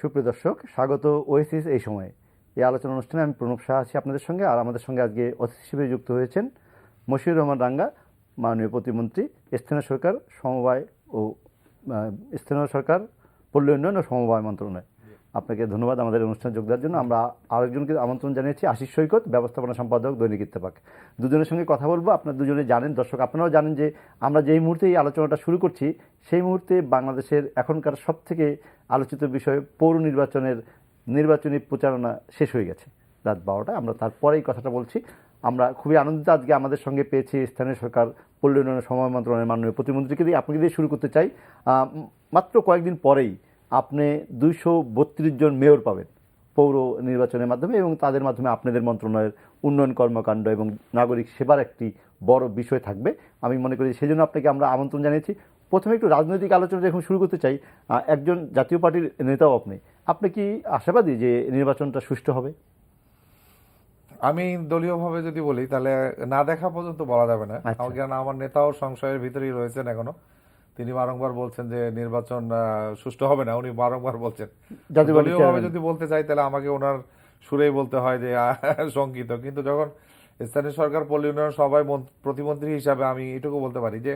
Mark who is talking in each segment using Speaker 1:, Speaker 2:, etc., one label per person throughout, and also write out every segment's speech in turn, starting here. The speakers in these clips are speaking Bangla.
Speaker 1: সুপ্রিয় দর্শক, স্বাগত ওএসিস এই সময়ে। এই আলোচনা অনুষ্ঠানে আমি প্রণব শাহ আছি আপনাদের সঙ্গে, আর আমাদের সঙ্গে আজকে অতিথি হিসেবে যুক্ত হয়েছেন মশিউর রহমান রাঙ্গা, মাননীয় প্রতিমন্ত্রী, স্থানীয় সরকার সমবায় ও স্থানীয় সরকার, পল্লী উন্নয়ন ও সমবায় মন্ত্রণালয়। আপনাকে ধন্যবাদ আমাদের অনুষ্ঠানে যোগ দেওয়ার জন্য। আমরা আরেকজনকে আমন্ত্রণ জানিয়েছি, আশিস সৈকত, ব্যবস্থাপনা সম্পাদক, দৈনিক ইত্তেফাক। দুজনের সঙ্গে কথা বলবো। আপনারা দুজনে জানেন, দর্শক আপনারাও জানেন যে আমরা যেই মুহূর্তে এই আলোচনাটা শুরু করছি সেই মুহূর্তে বাংলাদেশের এখনকার সবথেকে আলোচিত বিষয় পৌর নির্বাচনের নির্বাচনী প্রচারণা শেষ হয়ে গেছে রাত 12টা। আমরা তারপরেই কথাটা বলছি। আমরা খুবই আনন্দিত আজকে আমাদের সঙ্গে পেয়েছি স্থানীয় সরকার, পল্লী উন্নয়ন সমবায় মন্ত্রণালয়ের মাননীয় প্রতিমন্ত্রীকে দিয়ে। আপনাকে দিয়ে শুরু করতে চাই। মাত্র কয়েকদিন পরেই আপনি 232 জন মেয়র পাবেন পৌর নির্বাচনের মাধ্যমে, এবং তাদের মাধ্যমে আপনাদের মন্ত্রণালয়ের উন্নয়ন কর্মকাণ্ড এবং নাগরিক সেবার একটি বড় বিষয় থাকবে। আমি মনে করি সেজন্য আপনাকে আমরা আমন্ত্রণ জানিয়েছি। প্রথমে একটু রাজনৈতিক আলোচনা এখন শুরু করতে চাই। একজন জাতীয় পার্টির নেতাও আপনি কি আশাবাদী যে নির্বাচনটা সুষ্ঠু হবে?
Speaker 2: আমি দলীয়ভাবে যদি বলি তাহলে না দেখা পর্যন্ত বলা যাবে না। আমার নেতাও সংশয়ের ভিতরেই রয়েছেন এখনো। তিনি বারংবার বলছেন যে নির্বাচন সুষ্ঠু হবে না, উনি বারংবার বলছেন। দলীয়ভাবে যদি বলতে চাই তাহলে আমাকে ওনার সুরেই বলতে হয় যে শঙ্কিত। কিন্তু যখন স্থানীয় সরকার, পল্লী উন্নয়ন সবাই প্রতিমন্ত্রী হিসাবে আমি এটুকু বলতে পারি যে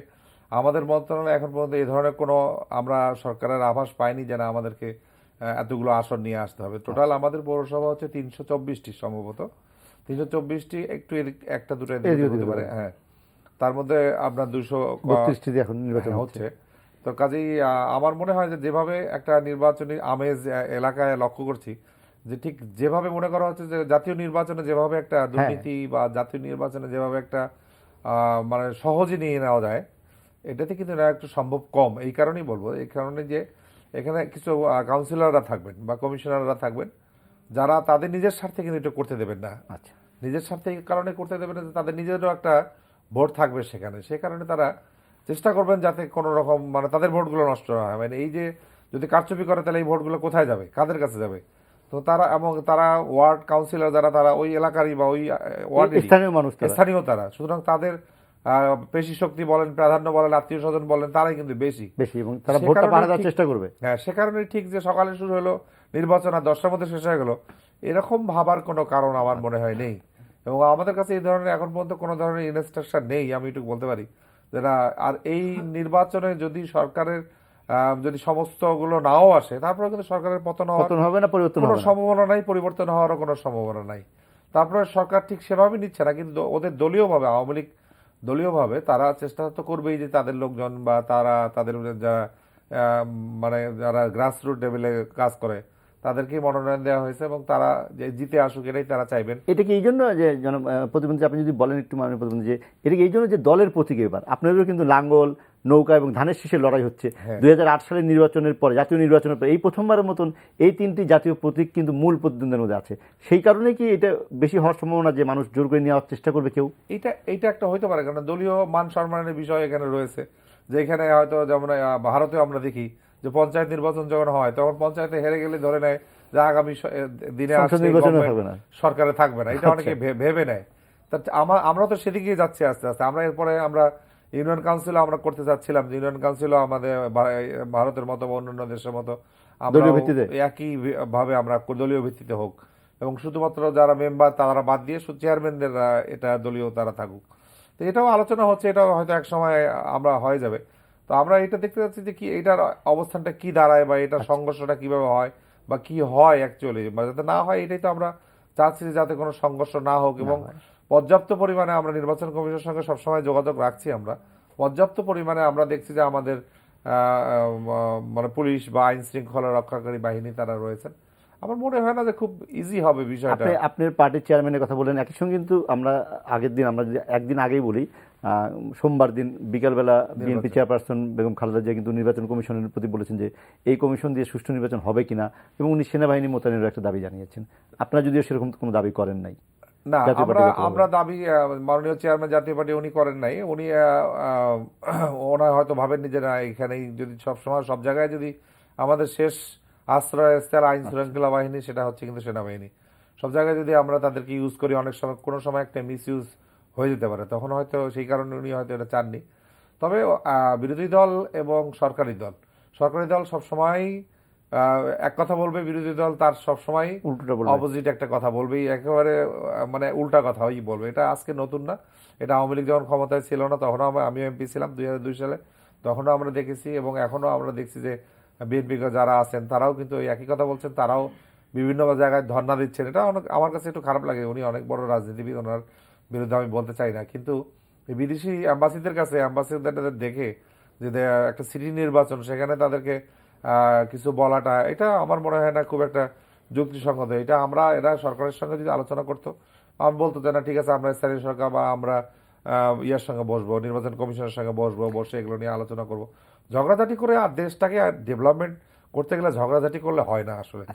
Speaker 2: আমাদের মন্ত্রণালয় এখন পর্যন্ত এই ধরনের কোনো আমরা সরকারের আভাস পাইনি যে না আমাদেরকে এতগুলো আসন নিয়ে আসতে হবে। টোটাল আমাদের পৌরসভা হচ্ছে 324টি, সম্ভবত 324টি, একটু একটা দুটো হতে পারে। হ্যাঁ, তার মধ্যে আপনার 232টি
Speaker 1: এখন নির্বাচন
Speaker 2: হচ্ছে। তো কাজেই আমার মনে হয় যে যেভাবে একটা নির্বাচনী আমেজ এলাকায় লক্ষ্য করছি, যে ঠিক যেভাবে মনে করা হচ্ছে যে জাতীয় নির্বাচনে যেভাবে একটা দুর্নীতি বা জাতীয় নির্বাচনে যেভাবে একটা মানে সহজে নিয়ে নেওয়া যায়, এটাতে কিন্তু না একটু সম্ভব কম। এই কারণেই বলবো, এই কারণে যে এখানে কিছু কাউন্সিলররা থাকবেন বা কমিশনাররা থাকবেন যারা তাদের নিজের স্বার্থে কিন্তু এটা করতে দেবেন না।
Speaker 1: আচ্ছা,
Speaker 2: নিজের স্বার্থে কারণে করতে দেবেন না, তাদের নিজেরও একটা ভোট থাকবে সেখানে। সে কারণে তারা চেষ্টা করবেন যাতে কোনো রকম মানে তাদের ভোটগুলো নষ্ট না হয়। মানে এই যে যদি কারচুপি করে তাহলে এই ভোটগুলো কোথায় যাবে, কাদের কাছে যাবে? তো তারা এবং তারা ওয়ার্ড কাউন্সিলর যারা, তারা ওই এলাকারই বা ওই ওয়ার্ডের
Speaker 1: স্থানীয় মানুষ,
Speaker 2: স্থানীয় তারা। সুতরাং তাদের পেশি শক্তি বলেন, প্রাধান্য বলেন, আত্মীয় স্বজন বলেন, তারাই কিন্তু বেশি
Speaker 1: এবং তারা ভোটটা বাড়ানোর চেষ্টা করবে।
Speaker 2: হ্যাঁ, সে কারণে ঠিক যে সকালে শুরু হলো নির্বাচন আর 10টার মধ্যে শেষ হয়ে গেল, এরকম ভাবার কোনো কারণ আমার মনে হয় নেই। এবং আমাদের কাছে এই ধরনের এখন পর্যন্ত কোনো ধরনের ইনস্ট্রাকশন নেই, আমি একটু বলতে পারি যে না। আর এই নির্বাচনে যদি সরকারের যদি সমস্তগুলো নাও আসে, তারপরে কিন্তু সরকারের পতন
Speaker 1: হবে না, পরিবর্তন
Speaker 2: কোনো সম্ভাবনা নাই, পরিবর্তন হওয়ারও কোনো সম্ভাবনা নাই। তারপরে সরকার ঠিক সেভাবে নিচ্ছে না, কিন্তু ওদের দলীয়ভাবে, আওয়ামী লীগ দলীয়ভাবে তারা চেষ্টা তো করবেই যে তাদের লোকজন বা তারা তাদের যারা মানে যারা গ্রাসরুট লেভেলে কাজ করে তাদেরকে মনোনয়ন দেওয়া হয়েছে, এবং তারা যে জিতে আসুক এটাই তারা চাইবেন।
Speaker 1: এটা কি এই জন্য যে প্রতিমন্ত্রী, আপনি যদি বলেন একটু মাননীয় প্রতিমন্ত্রী, যে এটা কি এই জন্য যে দলের প্রতীক এবার আপনাদেরও কিন্তু লাঙ্গল, নৌকা এবং ধানের শীষের লড়াই হচ্ছে? 2008 সালের নির্বাচনের পরে, জাতীয় নির্বাচনের পরে এই প্রথমবারের মতন এই 3টি জাতীয় প্রতীক কিন্তু মূল প্রতিদ্বন্দ্বের মধ্যে আছে। সেই কারণে কি এটা বেশি হওয়ার সম্ভাবনা যে মানুষ জোর করে নেওয়ার চেষ্টা করবে কেউ?
Speaker 2: এইটা একটা হইতে পারে, কারণ দলীয় মান সম্মানের বিষয় এখানে রয়েছে। যে এখানে হয়তো যেমন ভারতেও আমরা দেখি যে পঞ্চায়েত নির্বাচন যখন হয় তখন পঞ্চায়েতে হেরে গেলে ধরে নেয় যে আগামী দিনে সরকারে থাকবে না। এটা অনেকে ভেবে নেয়। আমরা তো সেদিকেই যাচ্ছি আস্তে আস্তে। আমরা এরপরে আমরা ইউনিয়ন কাউন্সিলও আমরা করতে চাচ্ছিলাম, যে ইউনিয়ন কাউন্সিলও আমাদের ভারতের মতো বা অন্যান্য দেশের মতো আমরা একই ভাবে আমরা দলীয় ভিত্তিতে হোক, এবং শুধুমাত্র যারা মেম্বার তারা বাদ দিয়ে চেয়ারম্যানদের এটা দলীয় তারা থাকুক। তো এটাও আলোচনা হচ্ছে, এটাও হয়তো এক সময় আমরা হয়ে যাবে। তো আমরা এটা দেখতে যাচ্ছি যে কি এটার অবস্থানটা কি দাঁড়ায়, বা এটার সংঘর্ষটা কিভাবে হয় বা কি হয় অ্যাকচুয়ালি, বা যাতে না হয় এটাই তো আমরা চাচ্ছি, যাতে কোনো সংঘর্ষ না হোক। এবং পর্যাপ্ত পরিমাণে আমরা নির্বাচন কমিশনের সঙ্গে সবসময় যোগাযোগ রাখছি। আমরা পর্যাপ্ত পরিমাণে আমরা দেখছি যে আমাদের মানে পুলিশ বা আইন শৃঙ্খলা রক্ষাকারী বাহিনী তারা রয়েছেন। আমার মনে হয় না যে খুব ইজি হবে বিষয়টা।
Speaker 1: আপনার পার্টির চেয়ারম্যানের কথা বলেন, একই সঙ্গে কিন্তু আমরা আমরা একদিন আগেই বলি, সোমবার দিন বিকালবেলা বিএনপি চেয়ারপারসন বেগম খালেদা জিয়া কিন্তু নির্বাচন কমিশনের প্রতি বলেছেন যে এই কমিশন দিয়ে সুষ্ঠু নির্বাচন হবে কিনা, এবং উনি সেনাবাহিনী মোতায়েনের একটা দাবি জানিয়েছেন। আপনারা যদিও সেরকম কোনো দাবি করেন নাই।
Speaker 2: না, আমরা দাবি মাননীয় চেয়ারম্যান জাতীয় পার্টি উনি করেন নাই। উনি ওনার হয়তো ভাবেননি যে না, এখানেই যদি সবসময় সব জায়গায় যদি আমাদের শেষ আশ্রয়স্থল আইন শৃঙ্খলা বাহিনী, সেটা হচ্ছে কিন্তু সেনাবাহিনী। সব জায়গায় যদি আমরা তাদেরকে ইউজ করি, অনেক সময় কোনো সময় একটা মিস ইউজ হয়ে যেতে পারে, তখন হয়তো সেই কারণে উনি হয়তো এটা চাননি। তবে বিরোধী দল এবং সরকারি দল সবসময় এক কথা বলবে, বিরোধী দল তার সবসময়
Speaker 1: উল্টোটা বলবে।
Speaker 2: অপোজিট একটা কথা বলবেই, একেবারে মানে উল্টা কথাই বলবে। এটা আজকে নতুন না, এটা আওয়ামী লীগ যখন ক্ষমতায় ছিল না তখনও আমি এমপি ছিলাম 2002 সালে, তখনও আমরা দেখেছি এবং এখনো আমরা দেখছি যে বিএনপি যারা আছেন তারাও কিন্তু এই একই কথা বলছেন, তারাও বিভিন্ন জায়গায় ধর্ণা দিচ্ছেন। এটা অনেক আমার কাছে একটু খারাপ লাগে, উনি অনেক বড় রাজনীতিবিদ, ওনার বিরুদ্ধে আমি বলতে চাই না, কিন্তু এই বিদেশি অ্যাম্বাসিদের কাছে অ্যাম্বাসিডারদের দেখে যে একটা সিটি নির্বাচন, সেখানে তাদেরকে কিছু বলাটা, এটা আমার মনে হয় না খুব একটা যুক্তিসঙ্গত। এটা এরা সরকারের সঙ্গে যদি আলোচনা করতো, আমি বলতো যে না ঠিক আছে, আমরা স্থানীয় সরকার বা আমরা ইয়ার সঙ্গে বসবো, নির্বাচন কমিশনের সঙ্গে বসবো, বসে এগুলো নিয়ে আলোচনা করব। ঝগড়াঝাটি করে আর দেশটাকে ডেভেলপমেন্ট করতে গেলে ঝগড়াঝাটি করলে হয় না আসলে।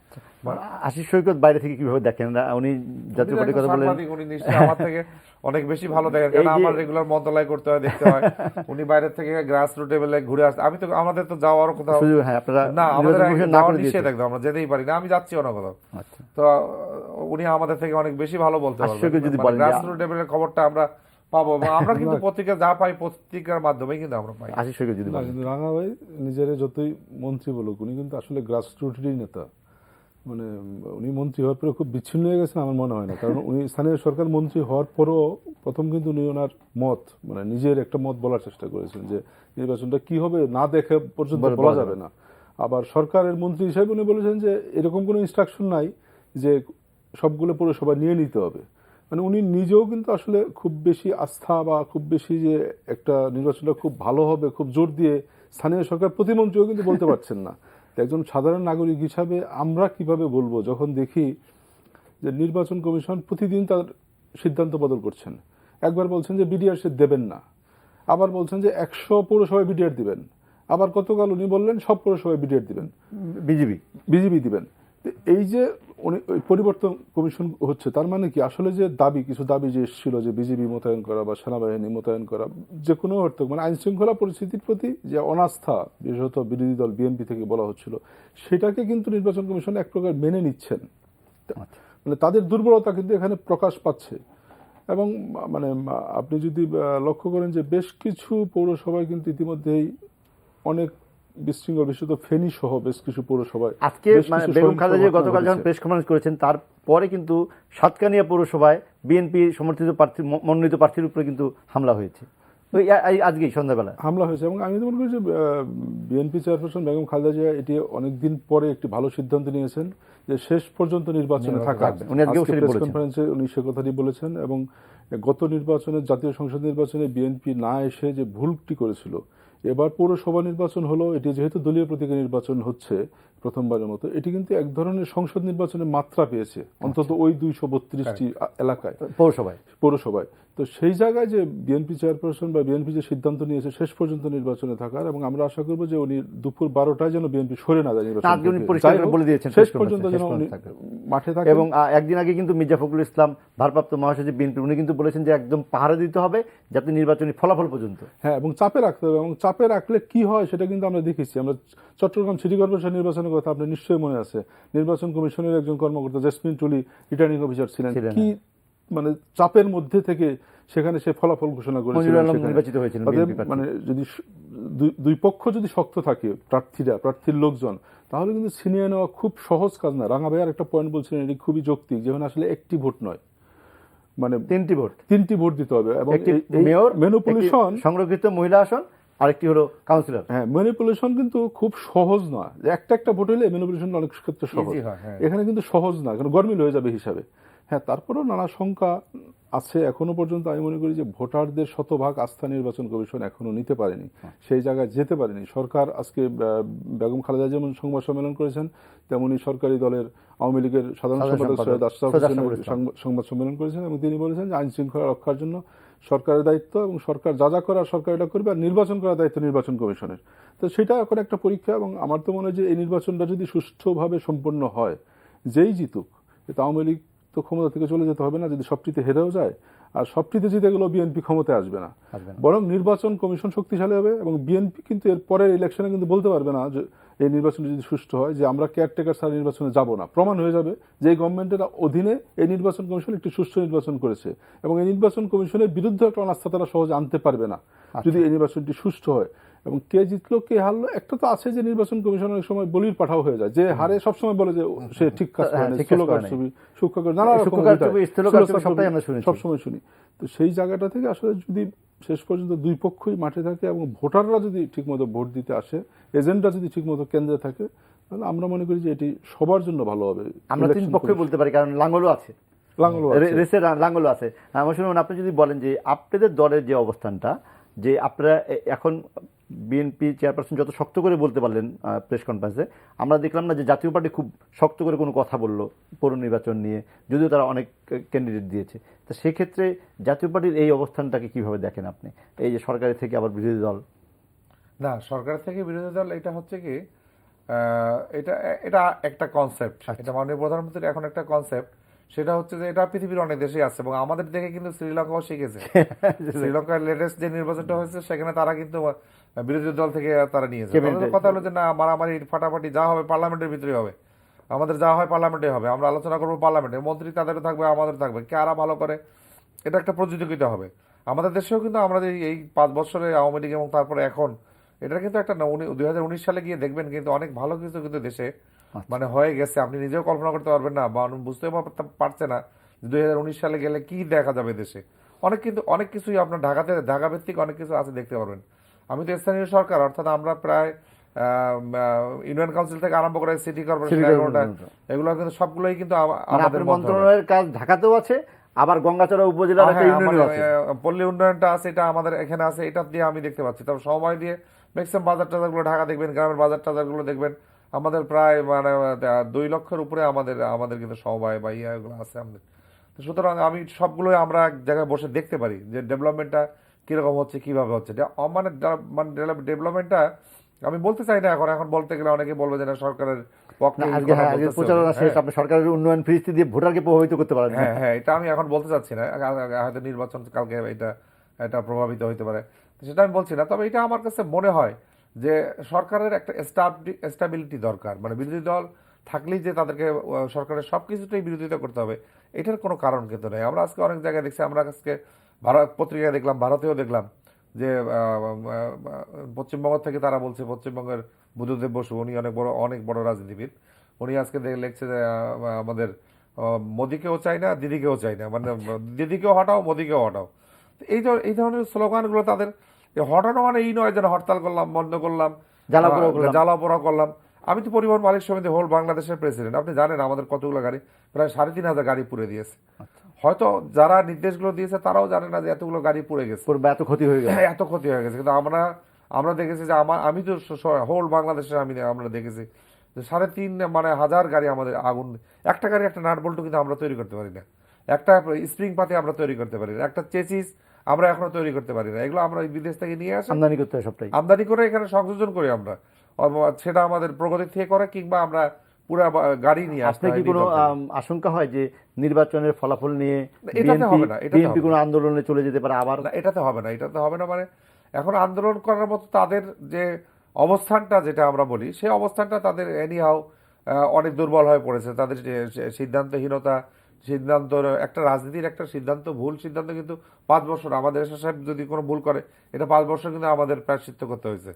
Speaker 1: আশিস সৈকত বাইরে থেকে কিভাবে দেখেন? উনি জাতীয় পার্টির কথা বলেন,
Speaker 2: সাংবাদিক, উনি নিশ্চয়ই আমার থেকে অনেক বেশি ভালো দেখেন, কারণ আমার রেগুলার মন্ত্রণালয় করতে হয়, দেখতে হয়। উনি বাইরে থেকে গ্রাস রুট লেভেলে ঘুরে আসতে, আমি তো আমাদের তো যাওয়ার কোথাও
Speaker 1: হ্যাঁ আপনারা
Speaker 2: না, আমাদের
Speaker 1: নির্বাচন কমিশন না
Speaker 2: যাওয়ার
Speaker 1: করে দিয়েছে।
Speaker 2: নিষেধ একদম, আমরা যেতেই পারি না, আমি যাচ্ছিও না কোথাও।
Speaker 1: আচ্ছা,
Speaker 2: তো উনি আমাদের থেকে অনেক বেশি ভালো বলতে
Speaker 1: আশিস সৈকত যদি
Speaker 2: পারবেন,
Speaker 1: বলেন
Speaker 2: গ্রাস রুট লেভেলের খবরটা আমরা পাবো, এবং আমরা কিন্তু পত্রিকা যা পাই পত্রিকার মাধ্যমেই কিন্তু আমরা পাই।
Speaker 1: আশিস সৈকত যদি
Speaker 3: না,
Speaker 1: বলেন।
Speaker 3: কিন্তু রাঙা ভাই নিজের যতই মন্ত্রী বলুক, উনি কিন্তু আসলে গ্রাসরুটেরই নেতা। মানে উনি মন্ত্রী হওয়ার পরে খুব বিচ্ছিন্ন হয়ে গেছেন আমার মনে হয় না, কারণ উনি স্থানীয় সরকার মন্ত্রী হওয়ার পরও প্রথম কিন্তু উনি ওনার মত, মানে নিজের একটা মত বলার চেষ্টা করেছেন যে নির্বাচনটা কি হবে না দেখে পর্যন্ত বলা যাবে না। আবার সরকারের মন্ত্রী হিসেবে উনি বলেছেন যে এরকম কোনো ইনস্ট্রাকশন নাই যে সবগুলো পৌরসভা নিয়ে নিতে হবে। মানে উনি নিজেও কিন্তু আসলে খুব বেশি আস্থা বা খুব বেশি যে একটা নির্বাচনটা খুব ভালো হবে খুব জোর দিয়ে স্থানীয় সরকার প্রতিমন্ত্রীও কিন্তু বলতে পারছেন না। তো একজন সাধারণ নাগরিক হিসাবে আমরা কিভাবে বলবো যখন দেখি যে নির্বাচন কমিশন প্রতিদিন তার সিদ্ধান্ত বদল করছেন? একবার বলছেন যে বিডিআর সে দেবেন না, আবার বলছেন যে 100 পৌরসভায় বিডিআর দিবেন, আবার গতকাল উনি বললেন সব পৌরসভায় বিডিআর দিবেন, বিজিবি দিবেন। তো এই যে ওই পরিবর্তন কমিশন হচ্ছে, তার মানে কি আসলে যে কিছু দাবি যে এসেছিল যে বিজিবি মোতায়েন করা বা সেনাবাহিনী মোতায়েন করা, যে কোনো অর্থ মানে আইন শৃঙ্খলা পরিস্থিতির প্রতি যে অনাস্থা বিশেষত বিরোধী দল বিএনপি থেকে বলা হচ্ছিল, সেটাকে কিন্তু নির্বাচন কমিশন এক প্রকার মেনে নিচ্ছেন। মানে তাদের দুর্বলতা কিন্তু এখানে প্রকাশ পাচ্ছে। এবং মানে আপনি যদি লক্ষ্য করেন যে বেশ কিছু পৌরসভায় কিন্তু ইতিমধ্যেই অনেক বিশৃঙ্খল, বিশেষত ফেনী সহ বেশ কিছু পৌরসভায়
Speaker 1: আজকে মানে বেগম খালেদা জিয়া গতকাল যখন প্রেস কনফারেন্স করেছেন, তারপরে কিন্তু সাতকানিয়া পৌরসভায় বিএনপি সমর্থিত প্রার্থী, মনোনীত প্রার্থীর উপরে কিন্তু হামলা হয়েছে আজকেই সন্ধ্যাবেলা
Speaker 3: হামলা হয়েছে। এবং আমি তো মনে করি যে বিএনপি চেয়ারপারসন বেগম খালেদা জিয়া এটি অনেকদিন পরে একটি ভালো সিদ্ধান্ত নিয়েছেন যে শেষ পর্যন্ত নির্বাচনে থাকা। প্রেস কনফারেন্সে উনি সে কথাটি বলেছেন। এবং গত নির্বাচনে, জাতীয় সংসদ নির্বাচনে বিএনপি না এসে যে ভুলটি করেছিল, এবার পৌরসভা নির্বাচন হলো, এটি যেহেতু দলীয় প্রতীকে নির্বাচন হচ্ছে প্রথমবারের মতো, এটি কিন্তু এক ধরনের সংসদ নির্বাচনের মাত্রা পেয়েছে অন্তত ওই 232টি এলাকায় পৌরসভায়। তো সেই জায়গায় যে বিএনপি চেয়ারপারসন বা বিএনপি যে সিদ্ধান্ত নিয়েছে শেষ পর্যন্ত নির্বাচনে থাকার, এবং আমরা আশা করবো যে উনি দুপুর 12টায় যেন বিএনপি সরে না যায় নির্বাচন, শেষ পর্যন্ত যেন উনি মাঠে থাকে।
Speaker 1: এবং একদিন আগে কিন্তু মির্জা ফখরুল ইসলাম ভারপ্রাপ্ত মহাসচিব বিএনপি, উনি কিন্তু বলেছেন যে একদম পাহারা দিতে হবে যাতে নির্বাচনী ফলাফল পর্যন্ত,
Speaker 3: হ্যাঁ, এবং চাপে রাখতে হবে। এবং চাপে রাখলে কি হয় সেটা কিন্তু আমরা দেখেছি। আমরা চট্টগ্রাম সিটি কর্পোরেশন নির্বাচনের কথা আপনার নিশ্চয়ই মনে আছে, নির্বাচন কমিশনের একজন কর্মকর্তা জেসমিন টুলি রিটার্নিং অফিসার ছিলেন, কি মানে চাপের মধ্যে থেকে সেখানে সে ফলাফল ঘোষণা করেছিলেন। মানে যদি দুই পক্ষ যদি শক্ত থাকে, প্রার্থীর লোকজন, তাহলে কিন্তু ছিনিয়ে নেওয়া খুব সহজ কাজ না। রাঙা ভাইয়ার একটা পয়েন্ট বলছিলেন, এটি খুবই যৌক্তিক, যেখানে আসলে একটি ভোট নয়, মানে তিনটি ভোট দিতে হবে। এবং ম্যানিপুলেশন,
Speaker 1: সংরক্ষিত মহিলা আসন, আরেকটি হলো কাউন্সিলর।
Speaker 3: হ্যাঁ, ম্যানিপুলেশন কিন্তু খুব সহজ না। একটা ভোট হলে ম্যানিপুলেশন অনেক ক্ষেত্রে সহজ, এখানে কিন্তু সহজ না, কারণ গরমিল হয়ে যাবে হিসাবে। হ্যাঁ, তারপরেও নানা শঙ্কা আছে। এখনো পর্যন্ত আমি মনে করি যে ভোটারদের শতভাগ আস্থা নির্বাচন কমিশন এখনো নিতে পারেনি, সেই জায়গায় যেতে পারেনি সরকার। আজকে বেগম খালেদা যেমন সংবাদ সম্মেলন করেছেন, তেমনি সরকারি দলের আওয়ামী লীগের সাধারণ সম্পাদক সৈয়দ আশরাফ হোসেন সংবাদ সম্মেলন করেছেন, এবং তিনি বলেছেন যে আইন শৃঙ্খলা রক্ষার জন্য সরকারের দায়িত্ব, এবং সরকার যা করার সরকার এটা করবে, আর নির্বাচন করার দায়িত্ব নির্বাচন কমিশনের। তো সেটা এখন একটা পরীক্ষা। এবং আমার তো মনে হয় যে এই নির্বাচনটা যদি সুষ্ঠুভাবে সম্পন্ন হয়, যেই জিতুক, এটা আওয়ামী লীগ তো ক্ষমতা থেকে চলে যেতে হবে না যদি সবটিতে হেরেও যায়, আর সবটিতে জিতে গেলেও বিএনপি ক্ষমতায় আসবে না, বরং নির্বাচন কমিশন শক্তিশালী হবে। এবং বিএনপি কিন্তু এর পরের ইলেকশনে কিন্তু বলতে পারবে না যে এই নির্বাচন যদি সুষ্ঠু হয় যে আমরা কেয়ারটেকার ছাড়া নির্বাচনে যাব না। প্রমাণ হয়ে যাবে যে এই গভর্নমেন্টের অধীনে এই নির্বাচন কমিশন একটি সুষ্ঠু নির্বাচন করেছে, এবং এই নির্বাচন কমিশনের বিরুদ্ধে একটা অনাস্থা তারা সহজে আনতে পারবে না যদি এই নির্বাচনটি সুষ্ঠু হয়। এবং কে জিতলো কে হারলো একটা তো আছে যে নির্বাচন কমিশন অনেক সময় বলির পাঠাও হয়ে যায়, যে হারে সবসময় বলে যে সে ঠিক কাজ করে নাই,
Speaker 1: ঠিক কাজ করে নাই।
Speaker 3: ছবি সূক্ষ্ম করে নানা রকম
Speaker 1: সূক্ষ্ম কারচুপি, স্থূল কারচুপি সবটাই আমরা শুনেছি।
Speaker 3: সবসময় শুনি। তো সেই জায়গাটা থেকে আসলে যদি শেষ পর্যন্ত দুই পক্ষই মাঠে থাকে এবং ভোটাররা যদি ঠিকমতো ভোট দিতে আসে, এজেন্টরা যদি ঠিকমতো কেন্দ্রে থাকে, তাহলে আমরা মনে করি যে এটি সবার জন্য ভালো হবে।
Speaker 1: আমরা তিন পক্ষই বলতে পারি, কারণ লাঙ্গলও আছে,
Speaker 3: লাঙ্গলও আছে।
Speaker 1: রেসের লাঙ্গলও আছে। আমার শুনুন, আপনি যদি বলেন যে আপনাদের দলের যে অবস্থানটা, যে আপনারা এখন বিএনপি চেয়ারপারসন যত শক্ত করে বলতে পারলেন প্রেস কনফারেন্সে, আমরা দেখলাম না যে জাতীয় পার্টি খুব শক্ত করে কোনো কথা বললো পৌর নির্বাচন নিয়ে, যদিও তারা অনেক ক্যান্ডিডেট দিয়েছে। তো সেক্ষেত্রে জাতীয় পার্টির এই অবস্থানটাকে কিভাবে দেখেন আপনি, এই যে সরকারের থেকে আবার বিরোধী দল?
Speaker 2: না, সরকার থেকে বিরোধী দল এটা হচ্ছে কি, এটা এটা একটা কনসেপ্ট, এটা মাননীয় প্রধানমন্ত্রীর এখন একটা কনসেপ্ট। সেটা হচ্ছে যে এটা পৃথিবীর অনেক দেশে আছে এবং আমাদের দেখে কিন্তু শ্রীলঙ্কাও শিখেছে। শ্রীলঙ্কার লেটেস্ট যে নির্বাচনটা হয়েছে সেখানে তারা কিন্তু বিরোধী দল থেকে তারা নিয়েছে। তাদের কথা হলো যে না, মারামারি ফাটাফাটি যা হবে পার্লামেন্টের ভিতরে হবে, আমাদের যা হয় পার্লামেন্টে হবে, আমরা আলোচনা করবো পার্লামেন্টে, মন্ত্রী তাদেরও থাকবে আমাদের থাকবে, কারা ভালো করে এটা একটা প্রতিযোগিতা হবে। আমাদের দেশেও কিন্তু আমরা এই 5 বছরে আওয়ামী লীগ এবং তারপরে এখন এটা কিন্তু একটা 2019 সালে গিয়ে দেখবেন কিন্তু অনেক ভালো কিছু কিন্তু দেশে মানে হয়ে গেছে। আপনি নিজেও কল্পনা করতে পারবেন না বা বুঝতেও পারছে না 2019 সালে গেলে কি দেখা যাবে দেশে। অনেক কিছুই আপনার ঢাকা ভিত্তিক অনেক কিছু আছে, দেখতে পারবেন। আমি তো স্থানীয় সরকার, অর্থাৎ আমরা প্রায় ইউনিয়ন কাউন্সিল থেকে আরম্ভ করে সিটি কর্পোরেশন এগুলো কিন্তু সবগুলোই কিন্তু আমাদের
Speaker 1: মন্ত্রণালয়ের কাজ ঢাকাতেও আছে, আবার গঙ্গাচড়া উপজেলার একটা ইউনিয়নও আছে,
Speaker 2: পল্লী উন্নয়নটা আছে, এটা আমাদের এখানে আছে, এটা দিয়ে আমি দেখতে পাচ্ছি। তবে সময় দিয়ে ম্যাক্সিমাম বাজার টাজারগুলো ঢাকা দেখবেন, গ্রামের বাজার টাজারগুলো দেখবেন আমাদের প্রায় মানে 2 লক্ষের উপরে আমাদের কিন্তু সমবায় বা এগুলো আছে আমাদের। তো সুতরাং আমি সবগুলোই আমরা এক জায়গায় বসে দেখতে পারি যে ডেভেলপমেন্টটা কিরকম হচ্ছে, কিভাবে হচ্ছে। মানে ডেভেলপমেন্টটা আমি বলতে চাই না এখন বলতে গেলে অনেকে বলবে যে না সরকারের পক্ষে
Speaker 1: প্রচারণা শেষ, আপনি সরকারের উন্নয়ন ফিরিস্তি দিয়ে ভোটারকে প্রভাবিত করতে পারেন।
Speaker 2: হ্যাঁ, এটা আমি এখন বলতে চাচ্ছি না, হয়তো নির্বাচন কালকে এটা প্রভাবিত হইতে পারে, সেটা আমি বলছি না। তবে এটা আমার কাছে মনে হয় যে সরকারের একটা স্টাবিলিটি দরকার। মানে বিরোধী দল থাকলেই যে তাদেরকে সরকারের সবকিছুতেই বিরোধিতা করতে হবে এটার কোনো কারণ কিন্তু নেই। আমরা আজকে অনেক জায়গায় দেখছি, আমরা আজকে ভারত পত্রিকায় দেখলাম, ভারতেও দেখলাম যে পশ্চিমবঙ্গ থেকে তারা বলছে, পশ্চিমবঙ্গের বুদ্ধদেব বসু উনি অনেক বড় রাজনীতিবিদ, উনি আজকে লিখছে যে আমাদের মোদিকেও চাই না, দিদিকেও চাই না, মানে দিদিকেও হটাও, মোদিকেও হটাও। এই ধরনের স্লোগানগুলো তাদের হটানো মানে এই নয় যেন হরতাল করলাম, বন্ধ করলাম, জ্বালাপোড়া করলাম। আমি তো পরিবহন মালিক সমিতি হোল বাংলাদেশের প্রেসিডেন্ট, আপনি জানেন আমাদের কতগুলো গাড়ি, প্রায় 3,500 গাড়ি পুড়ে দিয়েছে। হয়তো যারা নির্দেশগুলো দিয়েছে তারাও জানে না যে এতগুলো গাড়ি পুড়ে গেছে,
Speaker 1: এত ক্ষতি হয়ে গেছে।
Speaker 2: কিন্তু আমরা দেখেছি যে আমি তো হোল বাংলাদেশে আমরা দেখেছি যে 3,500 মানে হাজার গাড়ি আমাদের আগুন, একটা গাড়ি একটা নাট বল্টু কিন্তু আমরা তৈরি করতে পারি না, একটা স্প্রিং পাতি আমরা তৈরি করতে পারি না, একটা চেসিস আমরা এখনো তৈরি করতে পারি না। এগুলো আমরা বিদেশ থেকে নিয়ে আসি,
Speaker 1: আমদানি করতে হয়, সবটাই
Speaker 2: আমদানি করে এখানে সংযোজন করি আমরা, সেটা আমাদের প্রগতি থেকে করে কিংবা আমরা পুরা গাড়ি নিয়ে আসতে।
Speaker 1: আপনার কি কোনো আশঙ্কা হয় যে নির্বাচনের ফলাফল নিয়ে বিএনপি কোনো আন্দোলনে চলে যেতে পারে আবার?
Speaker 2: এটাতে হবে না মানে এখন আন্দোলন করার মতো তাদের যে অবস্থানটা যেটা আমরা বলি, সেই অবস্থানটা তাদের এনিহাও অনেক দুর্বল হয়ে পড়েছে। তাদের সিদ্ধান্তহীনতা, একটা রাজনীতির একটা ভুল সিদ্ধান্ত কিন্তু 5 বছর, আমাদের এরশাদ সাহেব যদি কোনো ভুল করে এটা 5 বছর কিন্তু আমাদের প্রায়শ্চিত্ত করতে হয়েছে,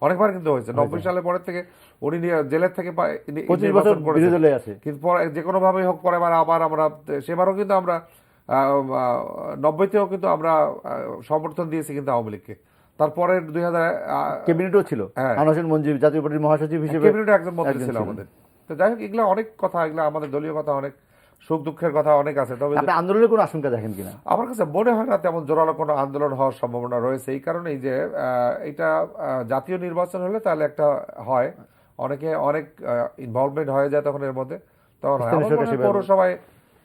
Speaker 2: অনেকবার কিন্তু হয়েছে। 90 সালের পরের থেকে উনি জেলের থেকে
Speaker 1: 25 বছর বিরোধী আছে,
Speaker 2: কিন্তু যে কোনো ভাবেই হোক পরে আবার আমরা সেবারও কিন্তু আমরা 90-তেও কিন্তু আমরা সমর্থন দিয়েছি কিন্তু আওয়ামী লীগকে। তারপরে 2000
Speaker 1: ক্যাবিনেটও ছিল, আনোয়ার মঞ্জুর জাতীয় পার্টির মহাসচিব হিসেবে
Speaker 2: ক্যাবিনেটে একজন মন্ত্রী ছিল আমাদের। তো যাই হোক, এগুলো অনেক কথা, এগুলো আমাদের দলীয় কথা, অনেক সুখ দুঃখের কথা অনেক আছে। তবে
Speaker 1: আন্দোলনের কোনো আশঙ্কা দেখেন কিনা?
Speaker 2: আমার কাছে মনে হয় না তেমন জোরালো কোনো আন্দোলন হওয়ার সম্ভাবনা রয়েছে। এই কারণেই যে এটা জাতীয় নির্বাচন হলে তাহলে একটা হয়, অনেক ইনভলভমেন্ট হয়ে যায় তখন এর মধ্যে, তখন পৌরসভায়